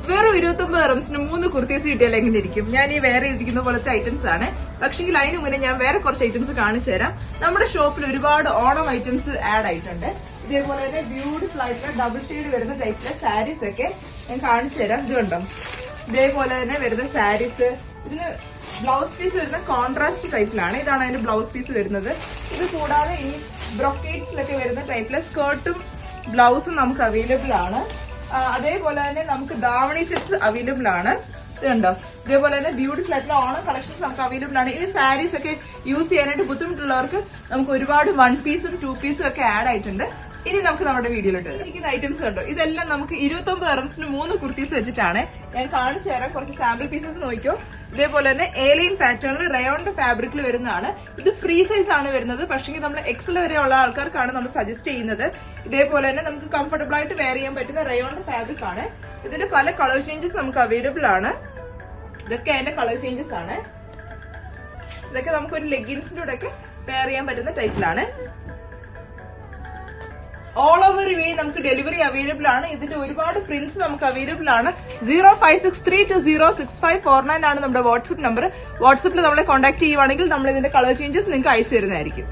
വെറും 29 റംസിന് 3 കുർത്തീസ് കിട്ടിയാൽ എങ്ങനെ ഇരിക്കും? ഞാൻ ഈ വേറെ ഇരിക്കുന്ന പോലത്തെ ഐറ്റംസ് ആണ്. പക്ഷെങ്കിൽ അതിന് മുന്നേ ഞാൻ വേറെ കുറച്ച് ഐറ്റംസ് കാണിച്ചു തരാം. നമ്മുടെ ഷോപ്പിൽ ഒരുപാട് ഓണം ഐറ്റംസ് ആഡ് ആയിട്ടുണ്ട്. ഇതേപോലെ തന്നെ ബ്യൂട്ടിഫുൾ ആയിട്ടുള്ള ഡബിൾ ഷെയ്ഡ് വരുന്ന ടൈപ്പിലെ സാരീസ് ഒക്കെ ഞാൻ കാണിച്ചു തരാം. ഇത് കണ്ടോ, ഇതേപോലെ തന്നെ വരുന്ന സാരീസ്. ഇതിന് ബ്ലൗസ് പീസ് വരുന്ന കോൺട്രാസ്റ്റ് ടൈപ്പിലാണ്. ഇതാണ് അതിന്റെ ബ്ലൗസ് പീസ് വരുന്നത്. ഇത് കൂടാതെ ഈ ബ്രൊക്കേഡ്സിലൊക്കെ വരുന്ന ടൈപ്പിലെ സ്കേർട്ടും ബ്ലൗസും നമുക്ക് അവൈലബിൾ ആണ്. അതേപോലെ തന്നെ നമുക്ക് ദാവണി സെറ്റ്സ് അവൈലബിൾ ആണ്. ഇത് കണ്ടോ, ഇതേപോലെ തന്നെ ബ്യൂട്ടിഫുൾ ആയിട്ടുള്ള ഓണം കളക്ഷൻസ് നമുക്ക് അവൈലബിൾ ആണ്. ഈ സാരീസ് ഒക്കെ യൂസ് ചെയ്യാനായിട്ട് ബുദ്ധിമുട്ടുള്ളവർക്ക് നമുക്ക് ഒരുപാട് 1 പീസും 2 പീസും ഒക്കെ ആഡ് ആയിട്ടുണ്ട്. ഇനി നമുക്ക് നമ്മുടെ വീഡിയോയിലോട്ട് ഇരിക്കുന്ന ഐറ്റംസ് കണ്ടോ, ഇതെല്ലാം നമുക്ക് 29 റംസിന് 3 കുർത്തീസ് വെച്ചിട്ടാണ്. ഞാൻ കാണിച്ചു തരാം. കുറച്ച് സാമ്പിൾ പീസസ് നോക്കിയോ. ഇതേപോലെ തന്നെ ഏലൈൻ പാറ്റേണിൽ റയോണിന്റെ ഫാബ്രിക്കിൽ വരുന്നതാണ്. ഇത് ഫ്രീ സൈസ് ആണ് വരുന്നത്. പക്ഷേ നമ്മൾ എക്സൽ വരെയുള്ള ആൾക്കാർക്കാണ് നമ്മൾ സജസ്റ്റ് ചെയ്യുന്നത്. ഇതേപോലെ തന്നെ നമുക്ക് കംഫർട്ടബിൾ ആയിട്ട് വെയർ ചെയ്യാൻ പറ്റുന്ന റയോണിന്റെ ഫാബ്രിക് ആണ്. ഇതിന്റെ പല കളർ ചേഞ്ചസ് നമുക്ക് അവൈലബിൾ ആണ്. ഇതൊക്കെ അതിന്റെ കളർ ചേഞ്ചസ് ആണ്. ഇതൊക്കെ നമുക്ക് ഒരു ലെഗിൻസിന്റെ കൂടെ ഒക്കെ വെയർ ചെയ്യാൻ പറ്റുന്ന ടൈപ്പിലാണ്. ഓൾ ഓവർ വേ നമുക്ക് ഡെലിവറി അവൈലബിൾ ആണ്. ഇതിന്റെ ഒരുപാട് പ്രിന്റ്സ് നമുക്ക് അവൈലബിൾ ആണ്. 0563206549 ആണ് നമ്മുടെ വാട്സ്ആപ്പ് നമ്പർ. വാട്സ്ആപ്പിൽ നമ്മളെ കോൺടാക്ട് ചെയ്യുവാണെങ്കിൽ നമ്മൾ ഇതിന്റെ കളർ ചേഞ്ചസ് നിങ്ങൾക്ക് അയച്ചു തരുന്നതായിരിക്കും.